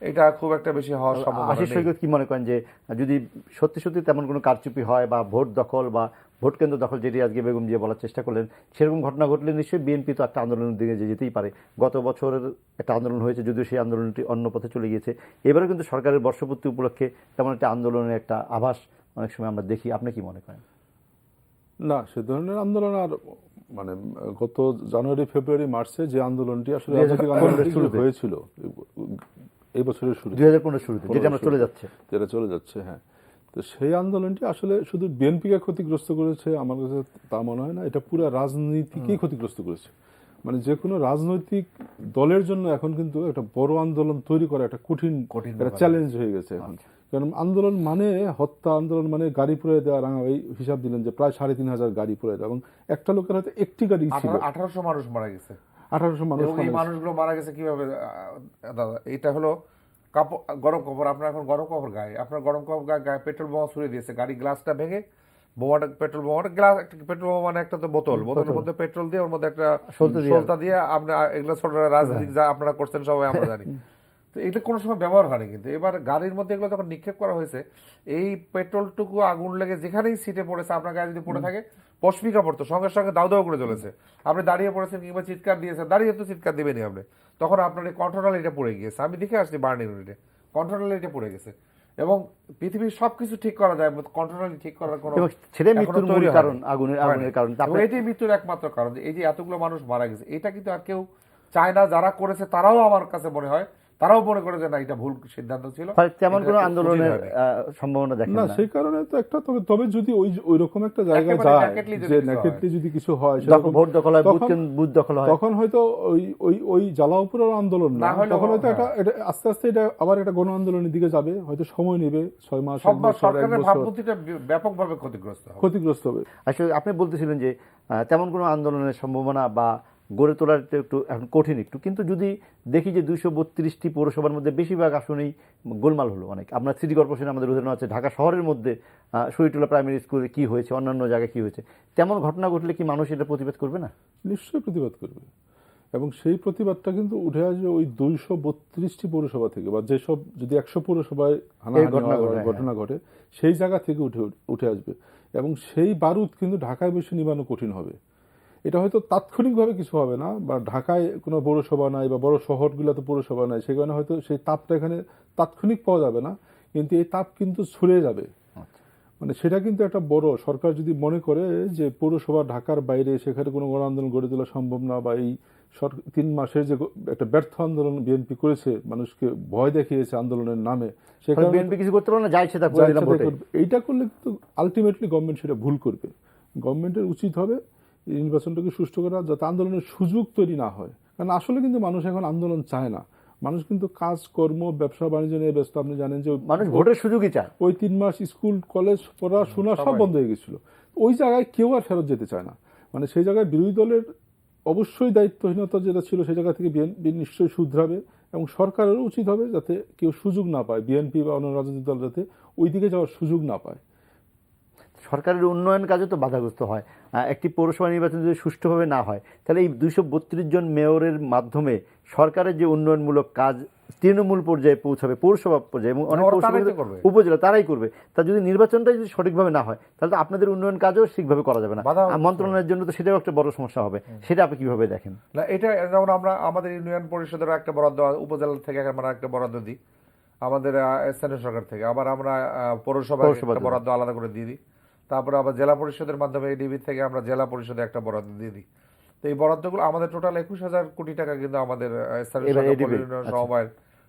Speaker 2: এটা খুব একটা বেশি হওয়ার সম্ভাবনা নেই।
Speaker 1: আশিস সৈকত কি মনে করেন যে যদি সত্যি তেমন কোনো কারচুপি হয় বা ভোট দখল বা ভোট কেন্দ্র দখল, যেটি আজকে বেগম জিয়া বলার চেষ্টা করলেন, সেরকম ঘটনা ঘটলে নিশ্চয়ই বিএনপি তো একটা আন্দোলনের দিকে যেতেই পারে? গত বছরের একটা আন্দোলন হয়েছে, যদিও সেই আন্দোলনটি অন্য পথে চলে গিয়েছে। এবারে কিন্তু সরকারের বর্ষপূর্তি উপলক্ষে তেমন একটা আন্দোলনের একটা আভাস অনেক সময় আমরা দেখি। আপনি কি মনে করেন?
Speaker 3: না, সে ধরনের আন্দোলন আর মানে গত জানুয়ারি, ফেব্রুয়ারি, মার্চে যে আন্দোলনটি আসলে হয়েছিল এই বছরের শুরু,
Speaker 1: 2015 শুরুতে, যেটা চলে যাচ্ছে,
Speaker 3: হ্যাঁ। তো তো সেই আন্দোলনটি আসলে শুধু বিএনপিকে ক্ষতিগ্রস্ত করেছে আমার কাছে তা মনে হয় না, এটা পুরো রাজনীতিকেই ক্ষতিগ্রস্ত করেছে। মানে যে কোনো রাজনৈতিক দলের জন্য এখন কিন্তু একটা বড় আন্দোলন তৈরি করা একটা কঠিন একটা চ্যালেঞ্জ হয়ে গেছে এখন। কারণ আন্দোলন মানে হত্যা, আন্দোলন মানে গাড়ি পুড়িয়ে দেওয়া। রাঙা এই হিসাব দিলেন যে প্রায় 3,500 গাড়ি পুড়িয়ে দেওয়া, এবং একটা লোকের হয়তো একটি গাড়ি ছিল।
Speaker 2: 1800 মানুষ মারা গেছে।
Speaker 3: 1800 মানুষ
Speaker 2: এবং এই মানুষগুলো মারা গেছে কিভাবে দাদা? এটা হলো কাপড়, গরম কাপড়। আপনার এখন গরম কাপড় গায়ে, আপনার গরম কাপড় গায়ে পেট্রোল বোমা ছুড়ে দিয়েছে, গাড়ি গ্লাসটা ভেঙে বোমাটা, পেট্রোল বোমাটা গ্লাস, পেট্রোল বোমা মানে একটা তো বোতলের মধ্যে পেট্রোল দিয়ে ওর মধ্যে একটা সলতা দিয়ে আপনি এগুলো ছোট রাজনীতি যা আপনারা করছেন সবাই আমরা জানি। তো এটা কোনো সময় ব্যবহার হয়নি, কিন্তু এবার গাড়ির মধ্যে এগুলো যখন নিক্ষেপ করা হয়েছে, এই পেট্রোলটুকু আগুন লেগে যেখানেই সিটে পড়েছে, আপনার গায়ে যদি পড়ে থাকে পশমিকা পড়তো, সঙ্গে সঙ্গে দাউ দাউ করে চলেছে। আপনি দাঁড়িয়ে পড়েছেন কিংবা চিৎকার দিয়েছেন, দাঁড়িয়ে তো চিৎকার দিবেনি আপনি, তখন আপনার এই কন্ট্রোল এটা পড়ে গিয়েছে। আমি দেখে আসছি বার্ন ইউনিটে কন্ট্রোল এটা পড়ে গেছে। এবং পৃথিবীর সবকিছু ঠিক করা যায়, কন্ট্রোল ঠিক করার কোনো
Speaker 1: সেটাই মৃত্যুর মূল কারণ, আগুনের কারণ।
Speaker 2: এটাই মৃত্যুর একমাত্র কারণ। এই যে এতগুলো মানুষ মারা গেছে, এটা কিন্তু আর কেউ চায় না। যারা করেছে তারাও আমার কাছে মনে হয়, তারাও মনে করে যে না, এটা ভুল সিদ্ধান্ত ছিল,
Speaker 1: তেমন কোনো আন্দোলনের সম্ভাবনা দেখেন
Speaker 3: না। সেই কারণে তো একটা, তবে যদি ওই রকম একটা জায়গায় যায় যে নেকেটলি যদি কিছু হয়,
Speaker 1: ভোট দখল হয়, বুথ দখল হয়,
Speaker 3: তখন হয়তো ওই জ্বালাওপুরের আন্দোলন না, তখন হয়তো এটা আস্তে আস্তে এটা আবার একটা গণ আন্দোলনের দিকে যাবে, হয়তো সময় নেবে, 6 মাস,
Speaker 2: সরকারের ভাবমূর্তিটা ব্যাপকভাবে ক্ষতিগ্রস্ত হবে।
Speaker 1: আসলে আপনি বলতেছিলেন যে তেমন কোনো আন্দোলনের সম্ভাবনা বা গড়ে তোলার একটু এখন কঠিন একটু, কিন্তু যদি দেখি যে 232টি পৌরসভার মধ্যে বেশিরভাগ আসনেই গোলমাল হলো অনেক। আপনার সিটি কর্পোরেশনে আমাদের উদাহরণ আছে, ঢাকা শহরের মধ্যে শহীদুল্লাহ প্রাইমারি স্কুলে কি হয়েছে, অন্যান্য জায়গায় কি হয়েছে, তেমন ঘটনা ঘটলে কি মানুষ এটা প্রতিবাদ করবে না?
Speaker 3: নিশ্চয়ই প্রতিবাদ করবে, এবং সেই প্রতিবাদটা কিন্তু উঠে আসবে ওই 232টি পৌরসভা থেকে, বা যেসব যদি 100 পৌরসভায় ঘটনা ঘটে সেই জায়গা থেকে উঠে আসবে। এবং সেই বারুদ কিন্তু ঢাকায় বসে নিবানো কঠিন হবে। এটা হয়তো তাৎক্ষণিকভাবে কিছু হবে না, বা ঢাকায় কোনো পৌরসভা নাই বা বড় শহরগুলোতে পৌরসভা নাই, সেখানে হয়তো সেই তাপটা এখানে তাৎক্ষণিক পাওয়া যাবে না, কিন্তু এই তাপ কিন্তু ছড়ে যাবে। মানে সেটা কিন্তু একটা বড়, সরকার যদি মনে করে যে পৌরসভা ঢাকার বাইরে সেখানে কোনো গণ আন্দোলন গড়ে তোলা সম্ভব না, বা এই 3 মাসের যে একটা ব্যর্থ আন্দোলন বিএনপি করেছে, মানুষকে ভয় দেখিয়েছে আন্দোলনের নামে, সেখানে
Speaker 1: বিএনপি কিছু করতে পারবে না, যাই সেটা করে দিলাম ভোটে।
Speaker 3: এইটা করলে কিন্তু আলটিমেটলি গভর্নমেন্ট সেটা ভুল করবে। গভর্নমেন্টের উচিত হবে এই নির্বাচনটাকে সুষ্ঠু করা, যাতে আন্দোলনের সুযোগ তৈরি না হয়। কারণ আসলে কিন্তু মানুষ এখন আন্দোলন চায় না, মানুষ কিন্তু কাজ কর্ম ব্যবসা বাণিজ্য নিয়ে ব্যস্ত। আপনি জানেন যে
Speaker 1: মানুষ ভোটের সুযোগই চায়।
Speaker 3: ওই 3 মাস স্কুল কলেজ পড়াশোনা সব বন্ধ হয়ে গেছিল, ওই জায়গায় কেউ আর ফেরত যেতে চায় না। মানে সেই জায়গায় বিরোধী দলের অবশ্যই দায়িত্বহীনতা যেটা ছিল, সেই জায়গা থেকে বিএনপি নিশ্চয়ই শুধরাবে, এবং সরকারেরও উচিত হবে যাতে কেউ সুযোগ না পায়, বিএনপি বা অন্য রাজনৈতিক দল যাতে ওই দিকে যাওয়ার সুযোগ না পায়।
Speaker 1: সরকারের উন্নয়ন কাজে তো বাধাগ্রস্ত হয়। একটি পৌরসভা নির্বাচন যদি সুষ্ঠুভাবে না হয়, তাহলে এই 232 জন মেয়রের মাধ্যমে সরকারের যে উন্নয়নমূলক কাজ তৃণমূল পর্যায়ে পৌঁছাবে, পৌরসভা পর্যায়ে, এবং অনেক উপজেলা তারাই করবে। তা যদি নির্বাচনটা যদি সঠিকভাবে না হয়, তাহলে তো আপনাদের উন্নয়ন কাজও ঠিকভাবে করা যাবে না। মন্ত্রণালয়ের জন্য তো সেটাও একটা বড় সমস্যা হবে। সেটা আপনি কিভাবে দেখেন?
Speaker 2: না, এটা যেমন আমরা আমাদের ইউনিয়ন পরিষদের একটা বরাদ্দ, উপজেলা থেকে আমরা একটা বরাদ্দ দিই, আমাদের স্থানীয় সরকার থেকে, আবার আমরা পৌরসভায় একটা বরাদ্দ আলাদা করে দিয়ে দিই। তারপরে আবার জেলা পরিষদের মাধ্যমে এডিবি থেকে আমরা জেলা পরিষদে একটা বরাদ্দ দিয়ে দিই। তো এই বরাদ্দগুলো আমাদের টোটাল 21,000 কোটি টাকা, কিন্তু আমাদের স্থানীয় সরকার সমবায়ের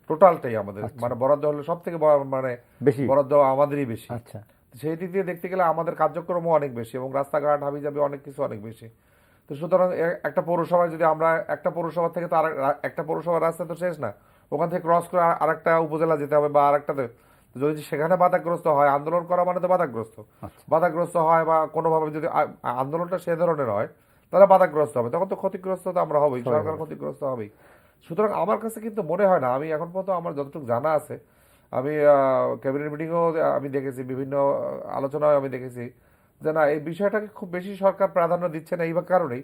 Speaker 2: টোটালটাই আমাদের, মানে বরাদ্দ হলো সব থেকে মানে বরাদ্দ আমাদেরই বেশি। সেই দিক দিয়ে দেখতে গেলে আমাদের কার্যক্রমও অনেক বেশি, এবং রাস্তাঘাট হাবিজাবি অনেক কিছু অনেক বেশি। তো সুতরাং একটা পৌরসভায় যদি আমরা একটা পৌরসভা থেকে তো একটা পৌরসভার রাস্তা তো শেষ না, ওখান থেকে ক্রস করে আরেকটা উপজেলা যেতে হবে, বা আরেকটাতে যদি সেখানে বাধাগ্রস্ত হয়, আন্দোলন করা মানে তো বাধাগ্রস্ত হয়, বা কোনোভাবে যদি আন্দোলনটা সে ধরনের হয়, তাহলে বাধাগ্রস্ত হবে, তখন তো ক্ষতিগ্রস্ত তো আমরা হবেই, সরকার ক্ষতিগ্রস্ত হবেই। সুতরাং আমার কাছে কিন্তু মনে হয় না, আমি এখন পর্যন্ত আমার যতটুকু জানা আছে, আমি ক্যাবিনেট মিটিংও আমি দেখেছি, বিভিন্ন আলোচনায় আমি দেখেছি যে না, এই বিষয়টাকে খুব বেশি সরকার প্রাধান্য দিচ্ছে না, এই কারণেই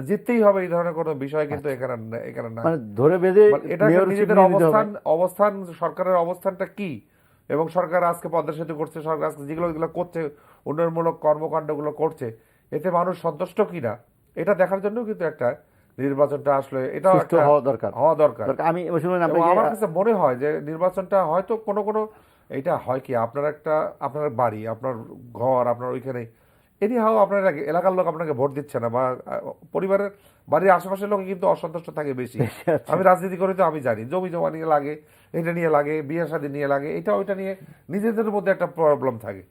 Speaker 2: জিততেই হবে এই ধরনের কোনো বিষয় কিন্তু এখানে না।
Speaker 1: ধরে বেঁধে
Speaker 2: এটা নিজেদের অবস্থান সরকারের অবস্থানটা কি, এবং সরকার আজকে পদ্মা সেতু করছে, সরকার আজকে যেগুলো করছে, উন্নয়নমূলক কর্মকাণ্ডগুলো করছে, এতে মানুষ সন্তুষ্ট কিনা এটা দেখার জন্য কিন্তু একটা নির্বাচনটা আসলে এটা হওয়া দরকার। আমি আমার কাছে মনে হয় যে নির্বাচনটা হয়তো কোনো এটা হয় কি, আপনার বাড়ি, আপনার ঘর, আপনার ওইখানে এনি হাও আপনার এলাকার লোক আপনাকে ভোট দিচ্ছে না, বা পরিবারের বাড়ির আশেপাশের লোক কিন্তু অসন্তুষ্ট থাকে বেশি। আমি রাজনীতি করি তো আমি জানি, জমি জমা নিয়ে লাগে, এটা নিয়ে লাগে, বিয়ে শাদী নিয়ে লাগে, এটা ওইটা নিয়ে নিজেদের মধ্যে একটা প্রবলেম থাকে।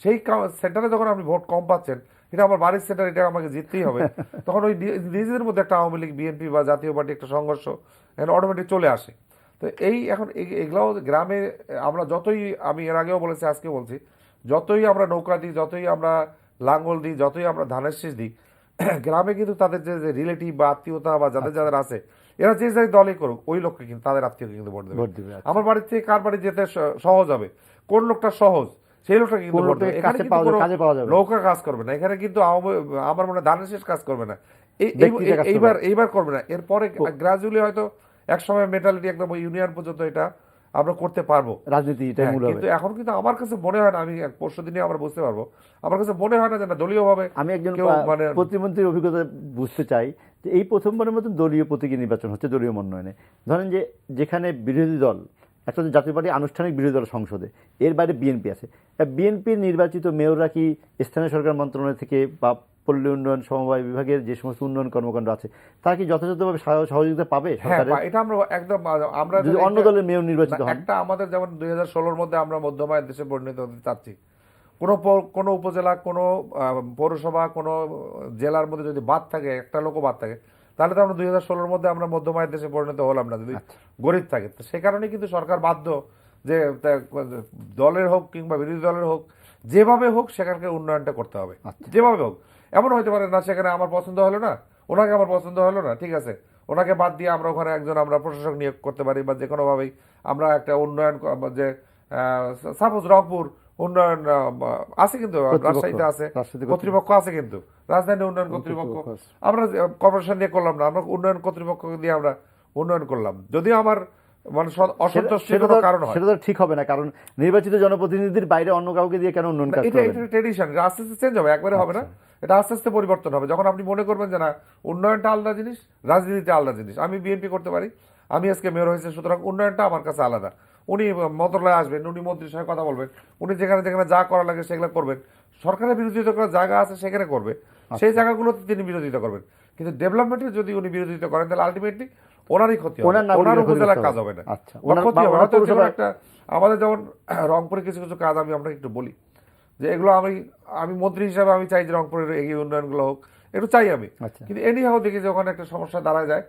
Speaker 2: সেই সেন্টারে যখন আপনি ভোট কম পাচ্ছেন, এটা আমার বাড়ির সেন্টার, এটা আমাকে জিততেই হবে, তখন ওই নিজেদের মধ্যে একটা আওয়ামী লীগ বিএনপি বা জাতীয় পার্টি একটা সংঘর্ষ অটোমেটিক চলে আসে। তো এখন এগুলাও গ্রামে আমরা যতই, আমি এর আগেও বলেছি আজকে বলছি, যতই আমরা নৌকা দিই, যতই আমরা লাঙ্গল দিই, যতই আমরা ধানের শীষ দিই, গ্রামে কিন্তু তাদের যে রিলেটিভ বা আত্মীয়তা বা যাদের যাদের আছে, এরা যে যে দলই করুক ওই লোককে কিন্তু তাদের আত্মীয়কে কিন্তু ভোট দেবে। আমার বাড়ির থেকে কার বাড়ি যেতে সহজ হবে, কোন লোকটা সহজ, সেই লোকটা কিন্তু ভোট দেবে। এখানে কিন্তু কোনো নৌকা কাজ করবে না, এখানে কিন্তু আমার মনে হয় ধানের শীষ কাজ করবে না, এইবার করবে না, এরপরে গ্রাজুয়ালি হয়তো এক সময় মেন্টালিটি একদম ইউনিয়ন পর্যন্ত এটা আমরা করতে পারবো
Speaker 1: রাজনীতি।
Speaker 2: কিন্তু এখন কিন্তু আমার কাছে মনে হয় না, আমি পরশু দিনে আমরা বুঝতে পারবো, আমার কাছে মনে হয় না যে দলীয় ভাবে
Speaker 1: আমি একজন
Speaker 2: মানে
Speaker 1: প্রতিমন্ত্রীর অভিজ্ঞতা বুঝতে চাই যে এই প্রথমবারের মতো দলীয় প্রতীকী নির্বাচন হচ্ছে দলীয় মনোনয়নে। ধরেন যে যেখানে বিরোধী দল, একটা জাতীয় পার্টি আনুষ্ঠানিক বিরোধী দল সংসদে, এর বাইরে বিএনপি আছে, বিএনপির নির্বাচিত মেয়ররা কি স্থানীয় সরকার মন্ত্রণালয় থেকে বা পল্লী উন্নয়ন সমবায় বিভাগের যে সমস্ত উন্নয়ন কর্মকাণ্ড আছে তারা কি যথাযথভাবে সহযোগিতা পাবে?
Speaker 2: এটা আমরা একদম, আমরা
Speaker 1: যদি অন্য দলের মেয়র নির্বাচিত হন,
Speaker 2: একটা আমাদের যেমন 2016-র মধ্যে আমরা মধ্যমায়ের দেশে পরিণত হতে চাচ্ছি, কোনো উপজেলা, কোনো পৌরসভা, কোনো জেলার মধ্যে যদি বাদ থাকে, একটা লোকও বাদ থাকে, তাহলে তো আমরা 2016-র মধ্যে আমরা মধ্যমায়ের দেশে পরিণত হলাম না যদি গরিব থাকে। তো সে কারণে কিন্তু সরকার বাধ্য যে দলের হোক কিংবা বিরোধী দলের হোক, যেভাবে হোক সেখানকার উন্নয়নটা করতে হবে, যেভাবে হোক। এমন হতে পারে না সেখানে আমার পছন্দ হলো না, ওনাকে আমার পছন্দ হলো না, ঠিক আছে, ওনাকে বাদ দিয়ে আমরা ওখানে একজন আমরা প্রশাসক নিয়োগ করতে পারি, বা যে কোনোভাবেই আমরা একটা উন্নয়ন, যে সাপোজ রংপুর উন্নয়ন আছে, কিন্তু রাজশাহীতে আছে কর্তৃপক্ষ আছে, কিন্তু রাজধানী উন্নয়ন কর্তৃপক্ষ আমরা কর্পোরেশন দিয়ে করলাম না, আমরা উন্নয়ন কর্তৃপক্ষ দিয়ে আমরা উন্নয়ন করলাম। যদিও আমার মানে অসন্তুষ্টির কোনো কারণ হয়,
Speaker 1: সেটা তো ঠিক হবে না, কারণ নির্বাচিত জনপ্রতিনিধির বাইরে অন্য কাউকে দিয়ে কেন উন্নয়ন কাজ করবেন?
Speaker 2: এটা ট্রেডিশন, আস্তে আস্তে চেঞ্জ হবে, একবারে হবে না, এটা আস্তে আস্তে পরিবর্তন হবে। যখন আপনি মনে করবেন যে না, উন্নয়নটা আলাদা জিনিস, রাজনীতিটা আলাদা জিনিস, আমি বিএনপি করতে পারি, আমি আজকে মেয়র হয়েছে, সুতরাং উন্নয়নটা আমার কাছে আলাদা। উনি মন্ত্রণালয়ে আসবেন, উনি মন্ত্রীর সঙ্গে কথা বলবেন, উনি যেখানে যেখানে যা করা লাগে সেগুলো করবেন, সরকারের বিরোধিতা করার জায়গা আছে সেখানে করবে, সেই জায়গাগুলোতে তিনি বিরোধিতা করবেন। কিন্তু ডেভেলপমেন্টের যদি উনি বিরোধিতা করেন, তাহলে আলটিমেটলি ওনারই ক্ষতি হবে, ওনার উপজেলার কাজ হবে না, ক্ষতি হবে। হয়তো একটা আমাদের যেমন রংপুরে কিছু কিছু কাজ আমি আপনাকে একটু বলি, যে এগুলো আমি মন্ত্রী হিসাবে আমি চাই যে রংপুরের এগিয়ে উন্নয়নগুলো হোক, একটু চাই আমি। কিন্তু এনি হাও দেখি যে ওখানে একটা সমস্যা দাঁড়ায় যায়,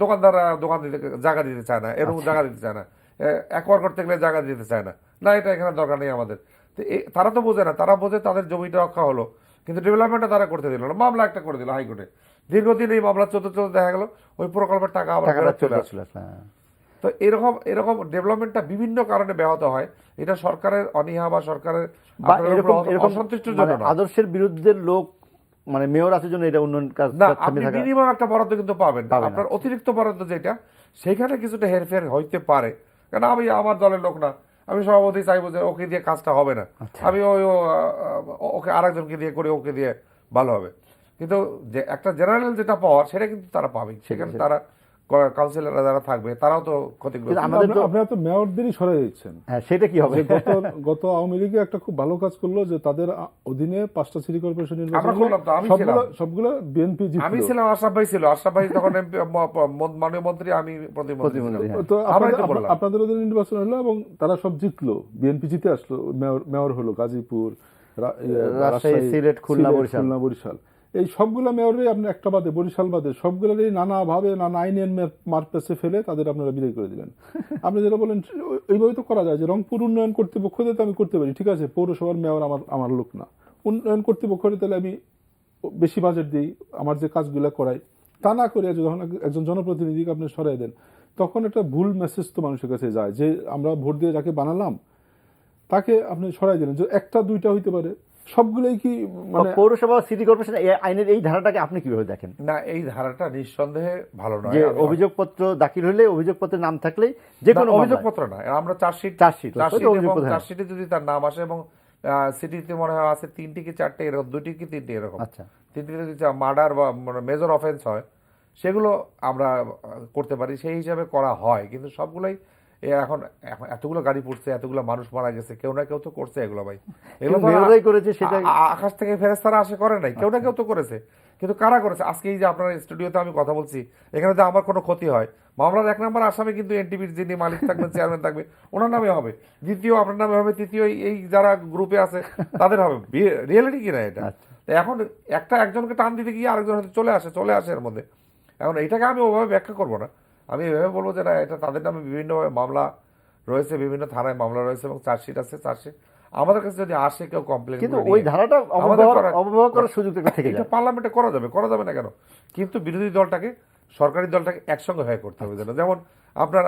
Speaker 2: দোকানদাররা দোকান দিতে জায়গা দিতে চায় না, এরকম জায়গা দিতে চায় না, একবার করতে গেলে জায়গা দিতে চায় না, না এটা এখানে দরকার নেই আমাদের। তো তারা তো বোঝে না, তারা বোঝে তাদের জমিটা রক্ষা হলো, কিন্তু ডেভেলপমেন্টটা তারা করতে দিল না, মামলা একটা করে দিল হাইকোর্টে, দীর্ঘদিন এই মামলা চলতে চলতে দেখা গেল ওই প্রকল্পের টাকা আবার চলে আসলো। তো এরকম ডেভেলপমেন্টটা বিভিন্ন কারণে ব্যাহত হয়, এটা সরকারের অনীহা বা সরকারের অসন্তুষ্টির জন্য না,
Speaker 1: আদর্শের বিরুদ্ধের লোক মানে মেয়র আছে জন্য এটা উন্নয়ন কাজ
Speaker 2: না। আপনি মিনিমাম একটা বরাদ্দ কিন্তু পাবেন, আপনার অতিরিক্ত বরাদ্দ যেটা, সেখানে কিছুটা হেরফের হইতে পারে, কারণ আমি আমার দলের লোক না, আমি সভাপতি চাইবো যে ওকে দিয়ে কাজটা হবে না, আমি ওকে আরেকজনকে দিয়ে করে ওকে দিয়ে ভালো হবে। কিন্তু যে একটা জেনারেল যেটা পাওয়ার সেটা কিন্তু তারা পাবে, সেখানে তারা কাউন্সিলররা যারা থাকবে তারাও তো ক্ষতিগ্রস্ত।
Speaker 3: আপনারা তো মেয়রদেরই সরাই দিচ্ছেন,
Speaker 1: সেটা কি হবে?
Speaker 3: গত আওয়ামী লীগে একটা খুব ভালো কাজ করলো যে তাদের অধীনে 5টা সিটি কর্পোরেশন সবগুলো বিএনপি জিতলো।
Speaker 2: আমি ছিলাম, আশরাফ ভাই ছিল, আশরাফ ভাই তখন মাননীয় মন্ত্রী, আমি প্রতিমন্ত্রী।
Speaker 3: তো আপনাদের অধীনে নির্বাচন হলো এবং তারা সব জিতলো, বিএনপি জিতে আসলো, মেয়র হলো গাজীপুর,
Speaker 1: রাজশাহী, সিলেট, খুলনা,
Speaker 3: বরিশাল। এই সবগুলো মেয়রই আপনি একটা বাদে, বরিশাল বাদে, সবগুলোরই নানাভাবে নানা আইনের মারপেসে ফেলে তাদের আপনারা বিদায় করে দিলেন। আপনি যেটা বলেন এইভাবে তো করা যায় যে রংপুর উন্নয়ন কর্তৃপক্ষ দিয়ে তো আমি করতে পারি, ঠিক আছে, পৌরসভার মেয়র আমার লোক না, উন্নয়ন কর্তৃপক্ষ তাহলে আমি বেশি বাজেট দিই, আমার যে কাজগুলো করাই, তা না করে যখন একজন জনপ্রতিনিধিকে আপনি সরাই দেন, তখন একটা ভুল মেসেজ তো মানুষের কাছে যায় যে আমরা ভোট দিয়ে যাকে বানালাম তাকে আপনি সরাই দিলেন। যে একটা দুইটা হইতে পারে, সবগুলোই কি মানে
Speaker 1: পৌরসভা সিটি কর্পোরেশন আইনের এই ধারাটাকে আপনি কিভাবে দেখেন?
Speaker 2: না, এই ধারাটা নিঃসন্দেহে ভালো নয়।
Speaker 1: যে অভিযোগপত্র দাখিল হলে, অভিযোগপত্রের নাম থাকলেই যে কোনো
Speaker 2: অভিযোগপত্র না, আমরা চার্জশিটে যদি তার নাম আসে, এবং সিটিতে মনে হয় আছে 3টি কি 4টে এরকম, 2টি কি 3টি এরকম, 3টি যদি মার্ডার বা মেজর অফেন্স হয়, সেগুলো আমরা করতে পারি, সেই হিসাবে করা হয়। কিন্তু সবগুলোই এখন এখন এতগুলো গাড়ি পড়ছে, এতগুলো মানুষ মারা গেছে, কেউ না কেউ তো করছে এগুলো ভাই। এগুলো তো
Speaker 1: মেয়ররাই করেছে, সেটা
Speaker 2: আকাশ থেকে ফেরেশতারা আসে করে নাই, কেউ না কেউ তো করেছে। কিন্তু কারা করেছে? আজকে এই যে আপনার স্টুডিওতে আমি কথা বলছি, এখানে যদি আমার কোনো ক্ষতি হয়, মামলার 1 নম্বর আসামি কিন্তু এনটিভির যিনি মালিক থাকবেন, চেয়ারম্যান থাকবে, ওনার নামে হবে, দ্বিতীয় আপনার নামে হবে, তৃতীয় এই যারা গ্রুপে আছে তাদের হবে। রিয়েলিটি কিনা এটা? তো এখন একজনকে টান দিতে গিয়ে আরেকজন হয়তো চলে আসে এর মধ্যে। এখন এইটাকে আমি ওভাবে ব্যাখ্যা করবো না, আমি এভাবে বলবো যে না, এটা তাদের নামে বিভিন্নভাবে মামলা রয়েছে, বিভিন্ন থানায় মামলা রয়েছে এবং চার্জশিট আছে। চার্জশিট আমাদের কাছে যদি আসে কেউ কমপ্লেন,
Speaker 1: কিন্তু ওই ধারাটা অবহেলা করার সুযোগ থেকে
Speaker 2: এটা
Speaker 1: যায়।
Speaker 2: পার্লামেন্টে করা যাবে না কেন? কিন্তু বিরোধী দলটাকে, সরকারি দলটাকে একসঙ্গে হয়ে করতে হবে যেন। যেমন আপনার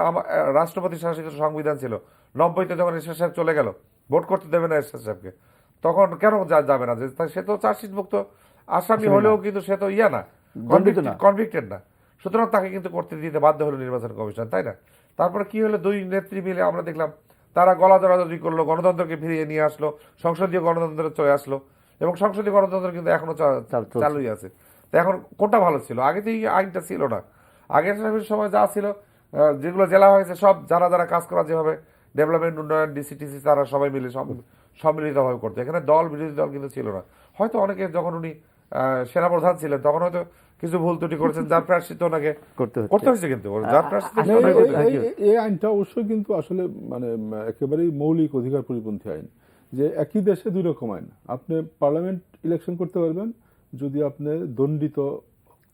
Speaker 2: রাষ্ট্রপতি শাসিত সংবিধান ছিল, 90-তে যখন এরশাদ সাহেব চলে গেল, ভোট করতে দেবে না এরশাদ সাহেবকে, তখন কেন যাবে না? সে তো চার্জশিট মুক্ত আসামি হলেও কিন্তু সে তো না, কনভিক্টেড না, সুতরাং তাকে কিন্তু করতে দিতে বাধ্য হলো নির্বাচন কমিশন, তাই না? তারপরে কি হলো, দুই নেত্রী মিলে আমরা দেখলাম তারা গলা জড়াজড়ি করলো, গণতন্ত্রকে ফিরিয়ে নিয়ে আসলো, সংসদীয় গণতন্ত্র চলে আসলো, এবং সংসদীয় গণতন্ত্র কিন্তু এখনো চালুই আছে। তো এখন কোনটা ভালো ছিল? আগে তো এই আইনটা ছিল না। আগের সময় যা ছিল, যেগুলো জেলা হয়েছে, সব যারা যারা কাজ করা, যেভাবে ডেভেলপমেন্ট, উন্নয়ন, ডিসিটিসি, তারা সবাই মিলে সম্মিলিতভাবে করতো। এখানে দল বিরোধী দল কিন্তু ছিল না। হয়তো অনেকে, যখন উনি সেনাপ্রধান ছিলেন, তখন হয়তো কিছু ভুল ত্রুটি করেছেন, যার প্রায়শ্চিত্ত ওনাকে করতে হয়েছে। কিন্তু যার প্রায়শ্চিত্ত,
Speaker 3: এই আইনটা অবশ্যই কিন্তু আসলে মানে একেবারেই মৌলিক অধিকার পরিপন্থী আইন, যে একই দেশে দুই রকম আইন। আপনি পার্লামেন্ট ইলেকশন করতে পারবেন যদি আপনি দণ্ডিত,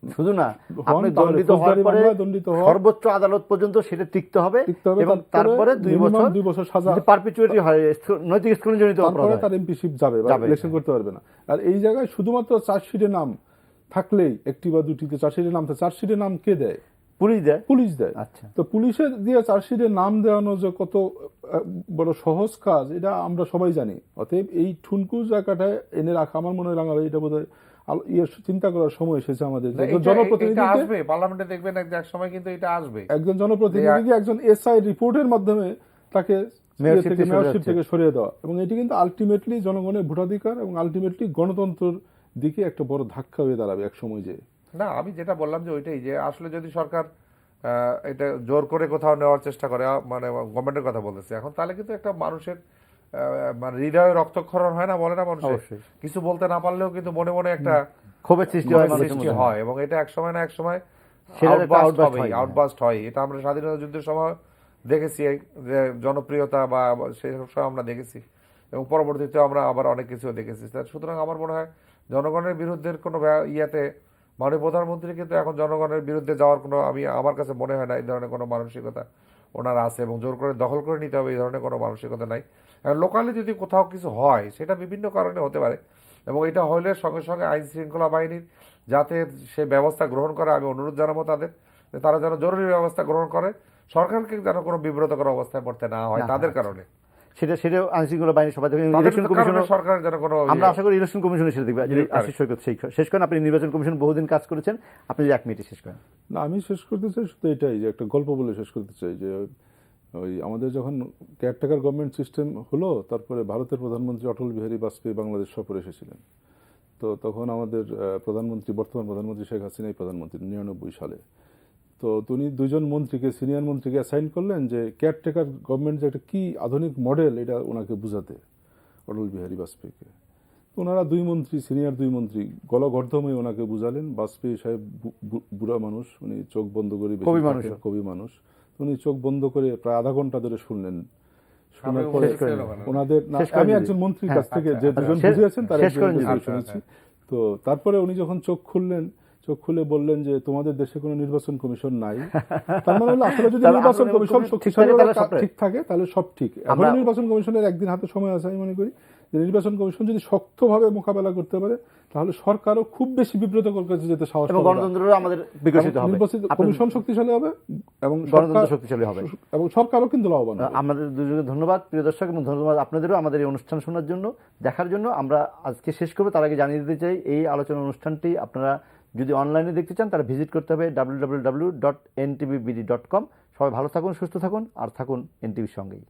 Speaker 1: শুধু না, আপনি দণ্ডিত হওয়ার পরে সর্বোচ্চ আদালত পর্যন্ত সেটা টিকতে হবে, এবং তারপরে 2 বছর সাজা, পারপিচুইটি হয়, নৈতিক স্খলনজনিত অপরাধ,
Speaker 3: তারপরে তার এমপিশিপ যাবে, ইলেকশন করতে পারবে না। আর এই জায়গায় শুধুমাত্র চার্জশিটে নাম থাকলেই, একটি বা দুটিতে চার্জশিটের নাম, চার্জশিটের নাম কে দেয়? পুলিশ দেয়।
Speaker 1: আচ্ছা,
Speaker 3: তো পুলিশের দিয়ে চার্জশিটের নাম দেওয়ানো যে কত বড় সহজ কাজ, এটা আমরা সবাই জানি। অতএব এই ঠুনকু জায়গাটায় এনে রাখা, আমার মনে হয় রাঙাবে, এটা বোধহয় চিন্তা করার সময় এসেছে আমাদের।
Speaker 2: আসবে পার্লামেন্টে, দেখবেন এক সময় কিন্তু এটা আসবে,
Speaker 3: একজন জনপ্রতিনিধি একজন এসআই রিপোর্টের মাধ্যমে তাকে মেয়রশিপ থেকে সরিয়ে দেওয়া, এবং এটি কিন্তু আলটিমেটলি জনগণের ভোটাধিকার এবং আলটিমেটলি গণতন্ত্রের দিকে একটা বড় ধাক্কা হয়ে দাঁড়াবে এক সময়। যে
Speaker 2: না, আমি যেটা বললাম যে ওইটাই, যে আসলে যদি সরকার এটা জোর করে কোথাও নেওয়ার চেষ্টা করে, মানে গভর্নমেন্টের কথা বলতেছে এখন, তাহলে কিন্তু একটা মানুষের মানে হৃদয়ে রক্তক্ষরণ হয় না, বলে না মানুষের, কিছু বলতে না পারলেও কিন্তু মনে মনে একটা
Speaker 1: ক্ষোভের সৃষ্টি
Speaker 2: হয়, এবং এটা এক সময় না এক সময় আউটবাস্ট হয়। এটা আমরা স্বাধীনতা যুদ্ধের সময় দেখেছি, যে জনপ্রিয়তা বা সেই সময় আমরা দেখেছি, এবং পরবর্তীতে আমরা আবার অনেক কিছু দেখেছি। সুতরাং আমার মনে হয় জনগণের বিরুদ্ধে কোনো ইয়াতে, মাননীয় প্রধানমন্ত্রী কিন্তু এখন জনগণের বিরুদ্ধে যাওয়ার কোনো, আমার কাছে মনে হয় না এই ধরনের কোনো মানসিকতা ওনার আছে, এবং জোর করে দখল করে নিতে হবে এই ধরনের কোনো মানসিকতা নাই। লোকালি যদি কোথাও কিছু হয়, সেটা বিভিন্ন কারণে হতে পারে, এবং এটা হলে সঙ্গে সঙ্গে আইন শৃঙ্খলা বাহিনীর যাতে সে ব্যবস্থা গ্রহণ করে, আমি অনুরোধ জানাবো তাদের, তারা যেন জরুরি ব্যবস্থা গ্রহণ করে, সরকারকে যেন কোনো বিব্রতকর অবস্থায় পড়তে না হয় তাদের কারণে।
Speaker 1: সেটাও আইন শৃঙ্খলা বাহিনী সবাই দেখবেন, ইলেকশন কমিশন, সরকার যেন কোনো, আমরা আশা করি ইলেকশন কমিশন সেটা দেখবে। আশিস সৈকত, শেষ করেন। আপনি নির্বাচন কমিশন বহুদিন কাজ করেছেন, আপনি 1 মিনিটে শেষ করেন।
Speaker 3: না, আমি শেষ করতে চাই শুধু এটাই, যে একটা গল্প বলে শেষ করতে চাই, যে ওই আমাদের যখন কেয়ারটেকার গভর্নমেন্ট সিস্টেম হলো, তারপরে ভারতের প্রধানমন্ত্রী অটল বিহারী বাজপেয়ী বাংলাদেশ সফরে এসেছিলেন। তো তখন আমাদের বর্তমান প্রধানমন্ত্রী শেখ হাসিনাই প্রধানমন্ত্রী 99 সালে। তো তিনি 2জন মন্ত্রীকে, সিনিয়র মন্ত্রীকে অ্যাসাইন করলেন যে কেয়ারটেকার গভর্নমেন্ট যে একটা কি আধুনিক মডেল, এটা ওনাকে বুঝাতে, অটল বিহারী বাজপেয়ীকে। ওনারা 2 মন্ত্রী, সিনিয়র 2 মন্ত্রী গলগর্ধমে ওনাকে বুঝালেন। বাজপেয়ী সাহেব বুড়া মানুষ, উনি চোখ বন্ধ করে, কবি মানুষ, উনি চোখ বন্ধ করে প্রায় আধা ঘন্টা ধরে শুনলেন। শোনার পরে ওনাদের, আমি একজন মন্ত্রীর কাছ থেকে যে 2জন বুঝিয়েছেন তার শুনেছি। তো তারপরে উনি যখন চোখ খুলে বললেন যে তোমাদের দেশে কোনো নির্বাচন কমিশন নাই। তার মানে হলো আসলে যদি নির্বাচন কমিশন শক্তিশালী ঠিক থাকে তাহলে সব ঠিক। এখন নির্বাচন কমিশনের একদিন হাতে সময় আছে, আমি মনে করি যে নির্বাচন কমিশন যদি শক্তভাবে মোকাবেলা করতে পারে, তাহলে সরকারও খুব বেশি বিব্রতকর কাছে যেতে সাহস পাবে, এবং গণতন্ত্রও আমাদের বিকশিত হবে, নির্বাচিত কমিশন শক্তিশালী হবে, এবং গণতন্ত্র শক্তিশালী হবে, এবং সরকারও কিন্তু লাভবান হবে। আমাদের দুজনকে ধন্যবাদ প্রিয় দর্শক, এবং ধন্যবাদ আপনাদেরও আমাদের এই অনুষ্ঠান শোনার জন্য, দেখার জন্য। আমরা আজকে শেষ করব, তার আগে জানিয়ে দিতে চাই এই আলোচনা অনুষ্ঠানটি আপনারা যদি অনলাইনে দেখতে চান, তাহলে ভিজিট করতে হবে www.ntvbd.com। সবাই ভালো থাকুন, সুস্থ থাকুন, আর থাকুন এনটিভির সঙ্গেই।